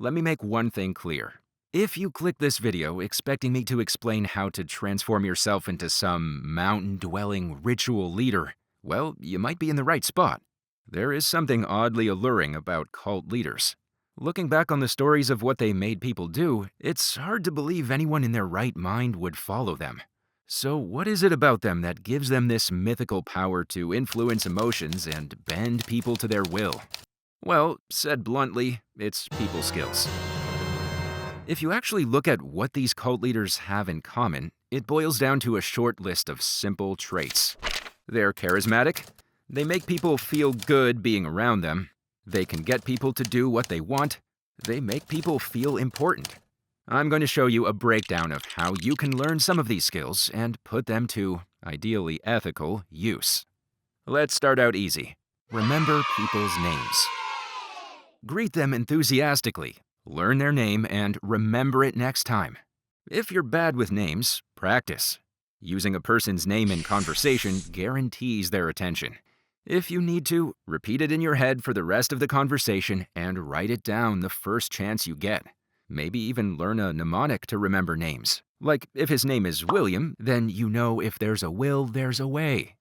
let me make one thing clear. If you click this video expecting me to explain how to transform yourself into some mountain-dwelling ritual leader, well, you might be in the right spot. There is something oddly alluring about cult leaders. Looking back on the stories of what they made people do, it's hard to believe anyone in their right mind would follow them. So what is it about them that gives them this mythical power to influence emotions and bend people to their will? Well, said bluntly, it's people skills. If you actually look at what these cult leaders have in common, it boils down to a short list of simple traits. They're charismatic, they make people feel good being around them, they can get people to do what they want, they make people feel important. I'm going to show you a breakdown of how you can learn some of these skills and put them to, ideally ethical, use. Let's start out easy. Remember people's names. Greet them enthusiastically. Learn their name and remember it next time. If you're bad with names, practice. Using a person's name in conversation guarantees their attention. If you need to, repeat it in your head for the rest of the conversation and write it down the first chance you get. Maybe even learn a mnemonic to remember names. Like, if his name is William, then you know if there's a will, there's a way.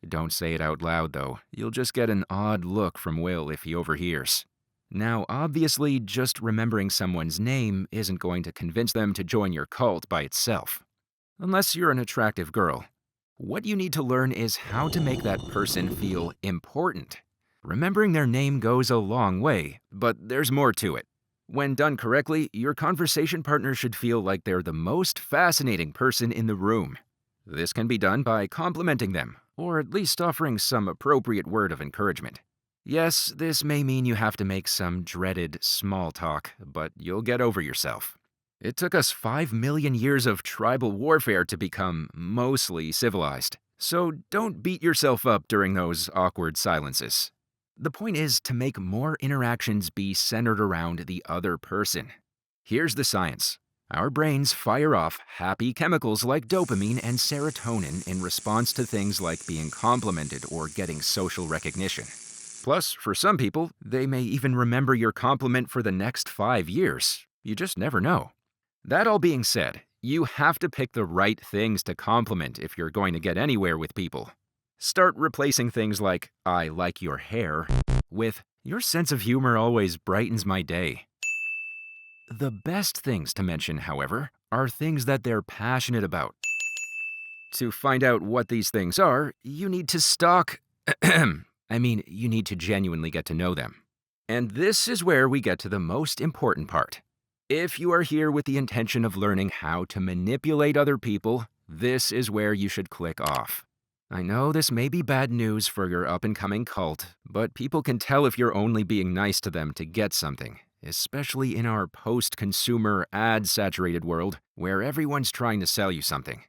Don't say it out loud, though. You'll just get an odd look from Will if he overhears. Now, obviously, just remembering someone's name isn't going to convince them to join your cult by itself. Unless you're an attractive girl. What you need to learn is how to make that person feel important. Remembering their name goes a long way, but there's more to it. When done correctly, your conversation partner should feel like they're the most fascinating person in the room. This can be done by complimenting them, or at least offering some appropriate word of encouragement. Yes, this may mean you have to make some dreaded small talk, but you'll get over yourself. It took us 5 million years of tribal warfare to become mostly civilized, so don't beat yourself up during those awkward silences. The point is to make more interactions be centered around the other person. Here's the science. Our brains fire off happy chemicals like dopamine and serotonin in response to things like being complimented or getting social recognition. Plus, for some people, they may even remember your compliment for the next 5 years. You just never know. That all being said, you have to pick the right things to compliment if you're going to get anywhere with people. Start replacing things like, "I like your hair," with, "Your sense of humor always brightens my day." The best things to mention, however, are things that they're passionate about. To find out what these things are, you need to stalk... you need to genuinely get to know them. And this is where we get to the most important part. If you are here with the intention of learning how to manipulate other people, this is where you should click off. I know this may be bad news for your up-and-coming cult, but people can tell if you're only being nice to them to get something, especially in our post-consumer, ad-saturated world where everyone's trying to sell you something.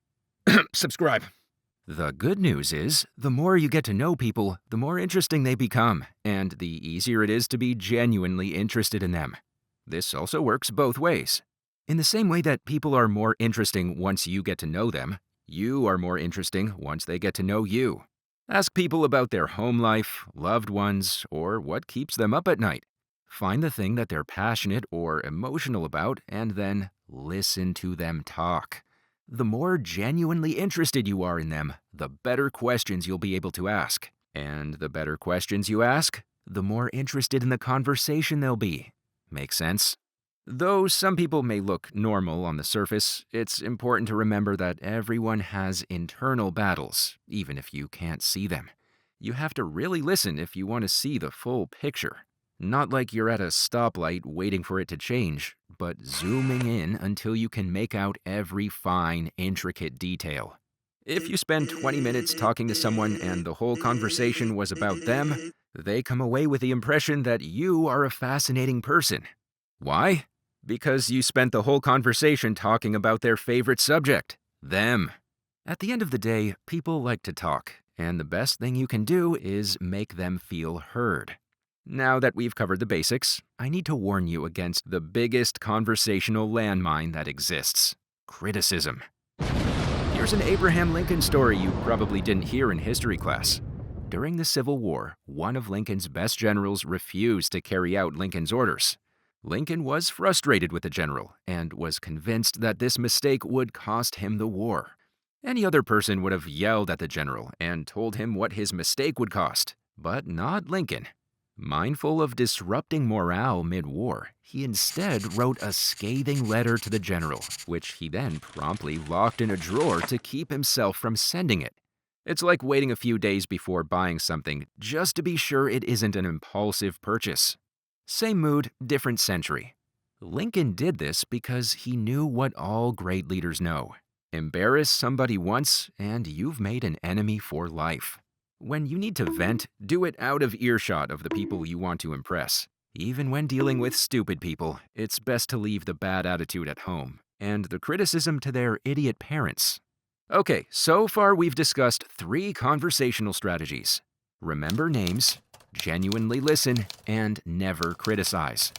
Subscribe. The good news is, the more you get to know people, the more interesting they become, and the easier it is to be genuinely interested in them. This also works both ways. In the same way that people are more interesting once you get to know them, you are more interesting once they get to know you. Ask people about their home life, loved ones, or what keeps them up at night. Find the thing that they're passionate or emotional about, and then listen to them talk. The more genuinely interested you are in them, the better questions you'll be able to ask. And the better questions you ask, the more interested in the conversation they'll be. Make sense? Though some people may look normal on the surface, it's important to remember that everyone has internal battles, even if you can't see them. You have to really listen if you want to see the full picture. Not like you're at a stoplight waiting for it to change, but zooming in until you can make out every fine, intricate detail. If you spend 20 minutes talking to someone and the whole conversation was about them, they come away with the impression that you are a fascinating person. Why? Because you spent the whole conversation talking about their favorite subject, them. At the end of the day, people like to talk, and the best thing you can do is make them feel heard. Now that we've covered the basics, I need to warn you against the biggest conversational landmine that exists: criticism. Here's an Abraham Lincoln story you probably didn't hear in history class. During the Civil War, one of Lincoln's best generals refused to carry out Lincoln's orders. Lincoln was frustrated with the general and was convinced that this mistake would cost him the war. Any other person would have yelled at the general and told him what his mistake would cost, but not Lincoln. Mindful of disrupting morale mid-war, he instead wrote a scathing letter to the general, which he then promptly locked in a drawer to keep himself from sending it. It's like waiting a few days before buying something just to be sure it isn't an impulsive purchase. Same mood, different century. Lincoln did this because he knew what all great leaders know. Embarrass somebody once, and you've made an enemy for life. When you need to vent, do it out of earshot of the people you want to impress. Even when dealing with stupid people, it's best to leave the bad attitude at home, and the criticism to their idiot parents. Okay, so far we've discussed 3 conversational strategies. Remember names, genuinely listen, and never criticize.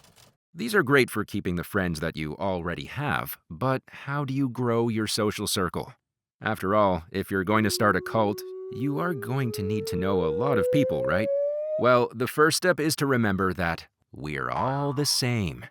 These are great for keeping the friends that you already have, but how do you grow your social circle? After all, if you're going to start a cult, you are going to need to know a lot of people, right? Well, the first step is to remember that we're all the same.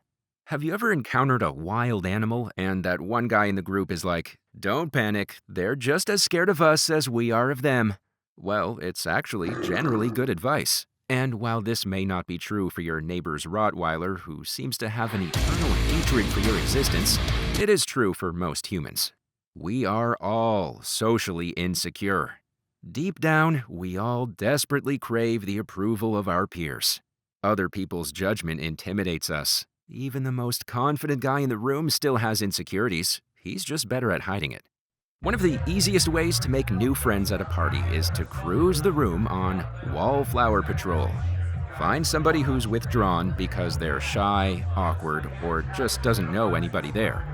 Have you ever encountered a wild animal and that one guy in the group is like, "Don't panic, they're just as scared of us as we are of them"? Well, it's actually generally good advice. And while this may not be true for your neighbor's Rottweiler who seems to have an eternal hatred for your existence, it is true for most humans. We are all socially insecure. Deep down, we all desperately crave the approval of our peers. Other people's judgment intimidates us. Even the most confident guy in the room still has insecurities. He's just better at hiding it. One of the easiest ways to make new friends at a party is to cruise the room on wallflower patrol. Find somebody who's withdrawn because they're shy, awkward, or just doesn't know anybody there.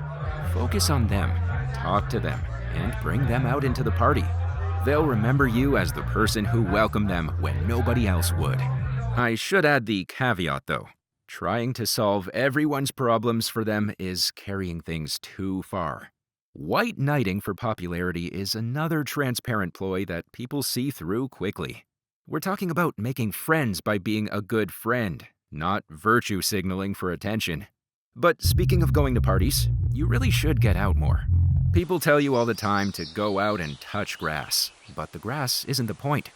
Focus on them, talk to them, and bring them out into the party. They'll remember you as the person who welcomed them when nobody else would. I should add the caveat though. Trying to solve everyone's problems for them is carrying things too far. White knighting for popularity is another transparent ploy that people see through quickly. We're talking about making friends by being a good friend, not virtue signaling for attention. But speaking of going to parties, you really should get out more. People tell you all the time to go out and touch grass, but the grass isn't the point.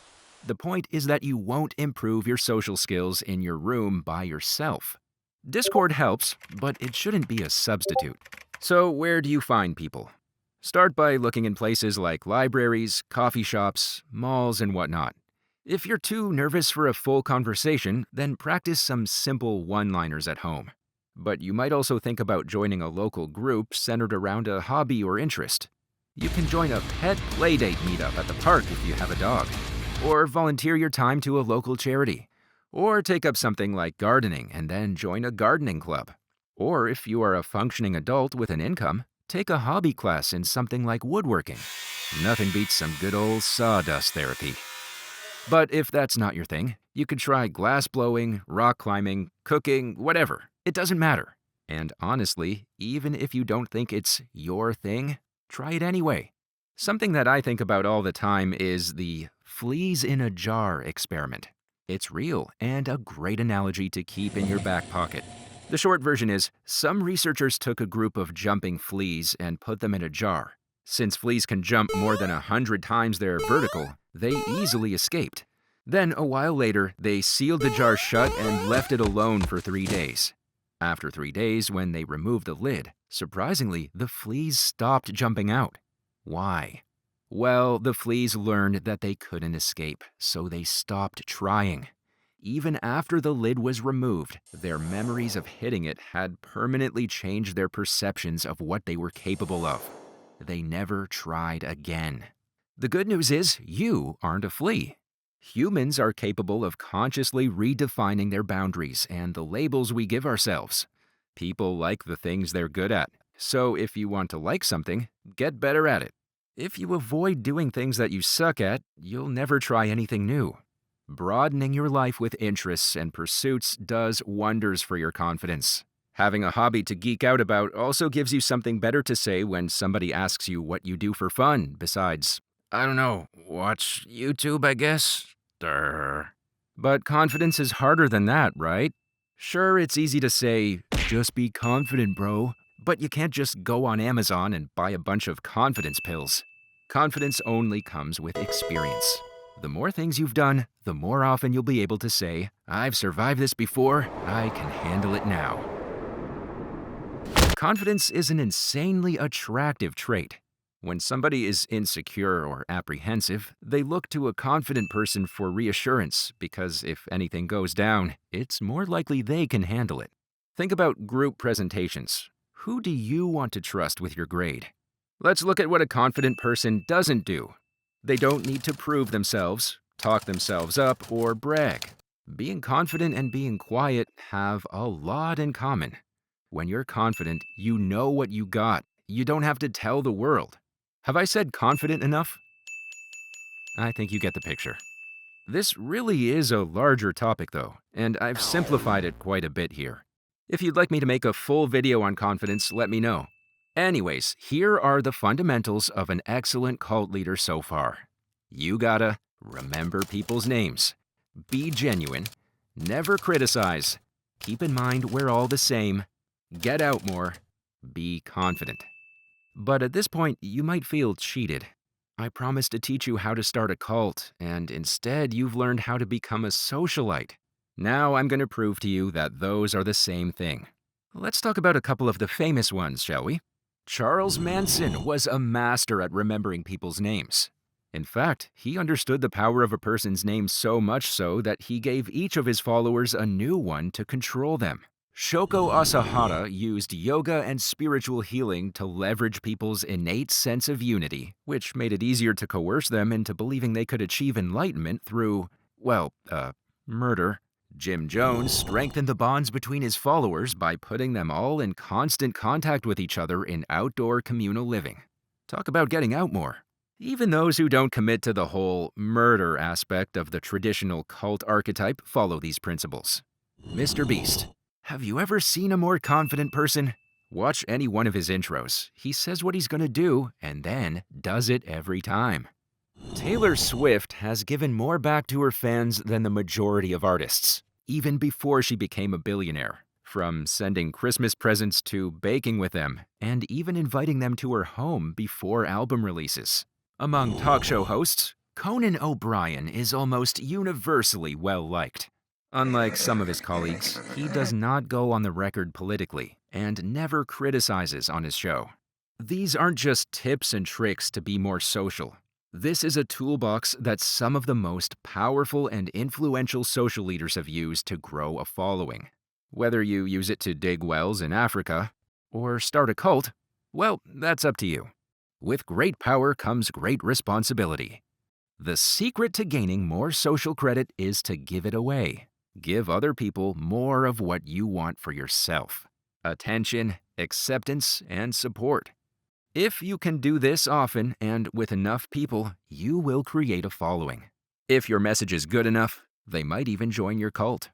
The point is that you won't improve your social skills in your room by yourself. Discord helps, but it shouldn't be a substitute. So where do you find people? Start by looking in places like libraries, coffee shops, malls, and whatnot. If you're too nervous for a full conversation, then practice some simple one-liners at home. But you might also think about joining a local group centered around a hobby or interest. You can join a pet playdate meetup at the park if you have a dog, or volunteer your time to a local charity, or take up something like gardening and then join a gardening club. Or if you are a functioning adult with an income, take a hobby class in something like woodworking. Nothing beats some good old sawdust therapy. But if that's not your thing, you could try glass blowing, rock climbing, cooking, whatever. It doesn't matter. And honestly, even if you don't think it's your thing, try it anyway. Something that I think about all the time is the fleas in a jar experiment. It's real and a great analogy to keep in your back pocket. The short version is, some researchers took a group of jumping fleas and put them in a jar. Since fleas can jump more than 100 times their vertical, they easily escaped. Then, a while later, they sealed the jar shut and left it alone for 3 days. After 3 days, when they removed the lid, surprisingly, the fleas stopped jumping out. Why? Well, the fleas learned that they couldn't escape, so they stopped trying. Even after the lid was removed, their memories of hitting it had permanently changed their perceptions of what they were capable of. They never tried again. The good news is, you aren't a flea. Humans are capable of consciously redefining their boundaries and the labels we give ourselves. People like the things they're good at, so if you want to like something, get better at it. If you avoid doing things that you suck at, you'll never try anything new. Broadening your life with interests and pursuits does wonders for your confidence. Having a hobby to geek out about also gives you something better to say when somebody asks you what you do for fun, besides, "I don't know, watch YouTube, I guess." Durr. But confidence is harder than that, right? Sure, it's easy to say, Just be confident, bro. But you can't just go on Amazon and buy a bunch of confidence pills. Confidence only comes with experience. The more things you've done, the more often you'll be able to say, I've survived this before, I can handle it now. Confidence is an insanely attractive trait. When somebody is insecure or apprehensive, they look to a confident person for reassurance because if anything goes down, it's more likely they can handle it. Think about group presentations. Who do you want to trust with your grade? Let's look at what a confident person doesn't do. They don't need to prove themselves, talk themselves up, or brag. Being confident and being quiet have a lot in common. When you're confident, you know what you got. You don't have to tell the world. Have I said confident enough? I think you get the picture. This really is a larger topic though, and I've simplified it quite a bit here. If you'd like me to make a full video on confidence, let me know. Anyways, here are the fundamentals of an excellent cult leader so far. You gotta remember people's names, be genuine, never criticize, keep in mind we're all the same, get out more, be confident. But at this point, you might feel cheated. I promised to teach you how to start a cult, and instead you've learned how to become a socialite. Now I'm going to prove to you that those are the same thing. Let's talk about a couple of the famous ones, shall we? Charles Manson was a master at remembering people's names. In fact, he understood the power of a person's name so much so that he gave each of his followers a new one to control them. Shoko Asahara used yoga and spiritual healing to leverage people's innate sense of unity, which made it easier to coerce them into believing they could achieve enlightenment through, murder. Jim Jones strengthened the bonds between his followers by putting them all in constant contact with each other in outdoor communal living. Talk about getting out more. Even those who don't commit to the whole murder aspect of the traditional cult archetype follow these principles. Mr. Beast. Have you ever seen a more confident person? Watch any one of his intros. He says what he's gonna do and then does it every time. Taylor Swift has given more back to her fans than the majority of artists, even before she became a billionaire. From sending Christmas presents to baking with them, and even inviting them to her home before album releases. Among talk show hosts, Conan O'Brien is almost universally well-liked. Unlike some of his colleagues, he does not go on the record politically and never criticizes on his show. These aren't just tips and tricks to be more social. This is a toolbox that some of the most powerful and influential social leaders have used to grow a following. Whether you use it to dig wells in Africa or start a cult, well, that's up to you. With great power comes great responsibility. The secret to gaining more social credit is to give it away. Give other people more of what you want for yourself. Attention, acceptance, and support. If you can do this often and with enough people, you will create a following. If your message is good enough, they might even join your cult.